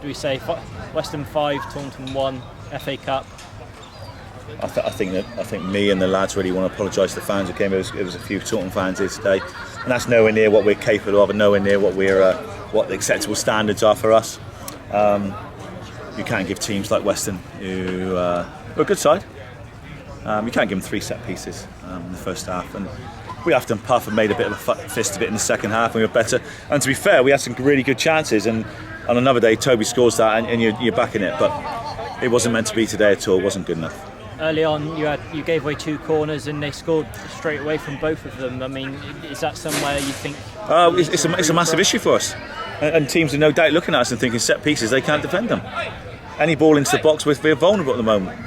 do we say? Weston 5, Taunton 1, FA Cup. I think me and the lads really want to apologise to the fans who came. It was a few Taunton fans here today, and that's nowhere near what we're capable of, and nowhere near what what the acceptable standards are for us. You can't give teams like Weston, who are a good side, you can't give them 3 set pieces in the first half, and we after and puff and made a bit of a fist of it in the second half, and we were better. And to be fair, we had some really good chances, and on another day Toby scores that and you're back in it, but it wasn't meant to be today at all. It wasn't good enough. Early on, you gave away 2 corners and they scored straight away from both of them. I mean, is that somewhere you think? It's a massive issue for us, and teams are no doubt looking at us and thinking set pieces, they can't defend them. Any ball into the box, we're vulnerable at the moment.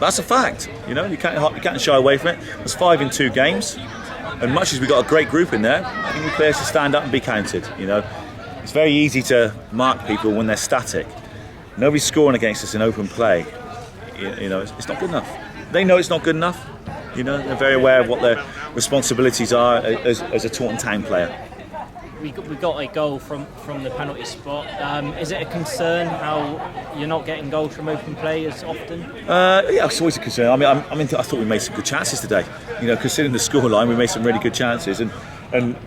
That's a fact. You know, you can't shy away from it. There's 5 in 2 games, and much as we've got a great group in there, I need players to stand up and be counted. You know, it's very easy to mark people when they're static. Nobody's scoring against us in open play. You know, it's not good enough. They know it's not good enough. You know, they're very aware of what their responsibilities are as a Taunton Town player. We got a goal from the penalty spot. Is it a concern how you're not getting goals from open play as often? Yeah, it's always a concern. I thought we made some good chances today. You know, considering the scoreline, we made some really good chances, and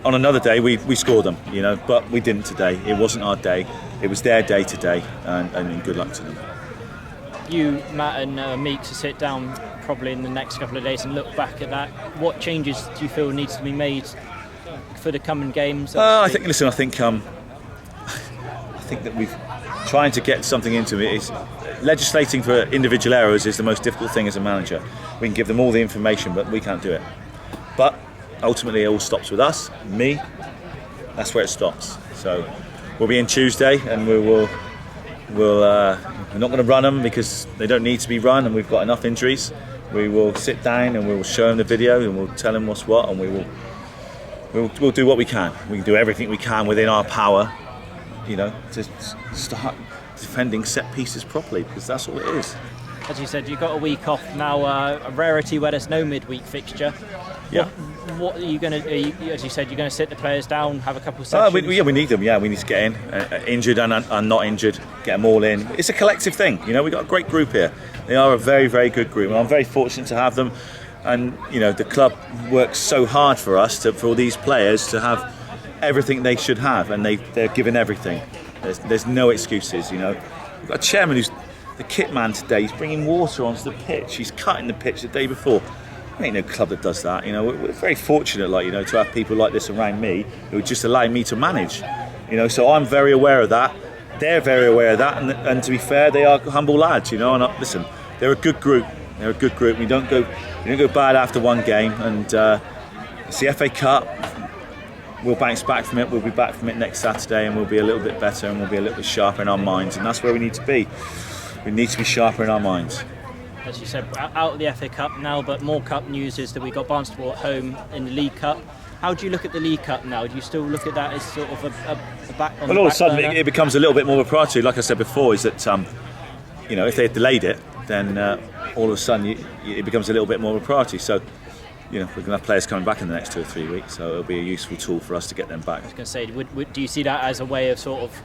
on another day we scored them. You know, but we didn't today. It wasn't our day. It was their day today, and good luck to them. You, Matt and Meeks, to sit down probably in the next couple of days and look back at that. What changes do you feel needs to be made for the coming games? I think that we've trying to get something into it. Is legislating for individual errors is the most difficult thing as a manager. We can give them all the information, but we can't do it. But ultimately, it all stops with us, me. That's where it stops. So we'll be in Tuesday, and we're not going to run them because they don't need to be run, and we've got enough injuries. We will sit down and we will show them the video and we'll tell them what's what, and we'll do what we can. We can do everything we can within our power, you know, to start defending set pieces properly, because that's all it is. As you said, you've got a week off now, a rarity where there's no midweek fixture. Yeah. What are you going to, as you said, you're going to sit the players down, have a couple of sessions? We need them, we need to get in, injured and not injured, get them all in. It's a collective thing, you know, we've got a great group here. They are a very, very good group, and I'm very fortunate to have them. And, you know, the club works so hard for us, for these players to have everything they should have, and they're given everything. There's no excuses, you know. We've got a chairman who's the kit man today. He's bringing water onto the pitch. He's cutting the pitch the day before. There ain't no club that does that, you know. We're very fortunate, like, you know, to have people like this around me who just allow me to manage, you know. So I'm very aware of that. They're very aware of that, and to be fair, they are humble lads, you know. And listen, they're a good group. They're a good group. We don't go bad after one game, and it's the FA Cup. We'll bounce back from it. We'll be back from it next Saturday, and we'll be a little bit better, and we'll be a little bit sharper in our minds, and that's where we need to be. We need to be sharper in our minds. As you said, out of the FA Cup now, but more cup news is that we got Barnstaple at home in the League Cup. How do you look at the League Cup now? Do you still look at that as sort of a back on? Well, all of a sudden it becomes a little bit more of a priority. Like I said before, is that you know, if they had delayed it, then all of a sudden it becomes a little bit more of a priority. So, you know, we're going to have players coming back in the next 2 or 3 weeks, so it'll be a useful tool for us to get them back. I was going to say, do you see that as a way of sort of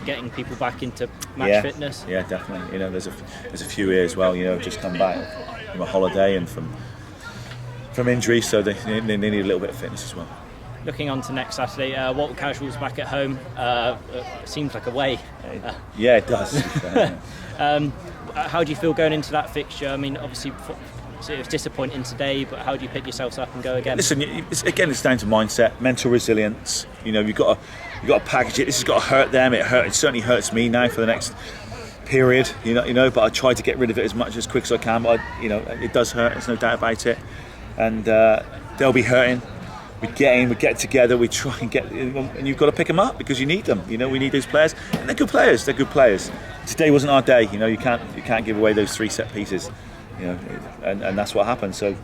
getting people back into match fitness? Yeah, definitely. You know, there's a few here as well, you know, just come back from a holiday and from injury, so they need a little bit of fitness as well. Looking on to next Saturday, Walton Casuals back at home. Seems like away. Yeah, it does. How do you feel going into that fixture? I mean, obviously it was disappointing today, but how do you pick yourselves up and go again? Listen, it's down to mindset, mental resilience. You know, you've got to package it. This has got to hurt them. It certainly hurts me now for the next period. You know, but I try to get rid of it as quick as I can. But it does hurt. There's no doubt about it. And they'll be hurting. We get in, we get together, we try and get, and you've got to pick them up because you need them. You know, we need those players, and they're good players. They're good players. Today wasn't our day. You know, you can't give away those 3 set pieces. You know, and that's what happened. So,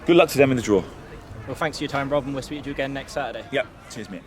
good luck to them in the draw. Well, thanks for your time, Rob, and we'll speak to you again next Saturday. Yep. Cheers, mate.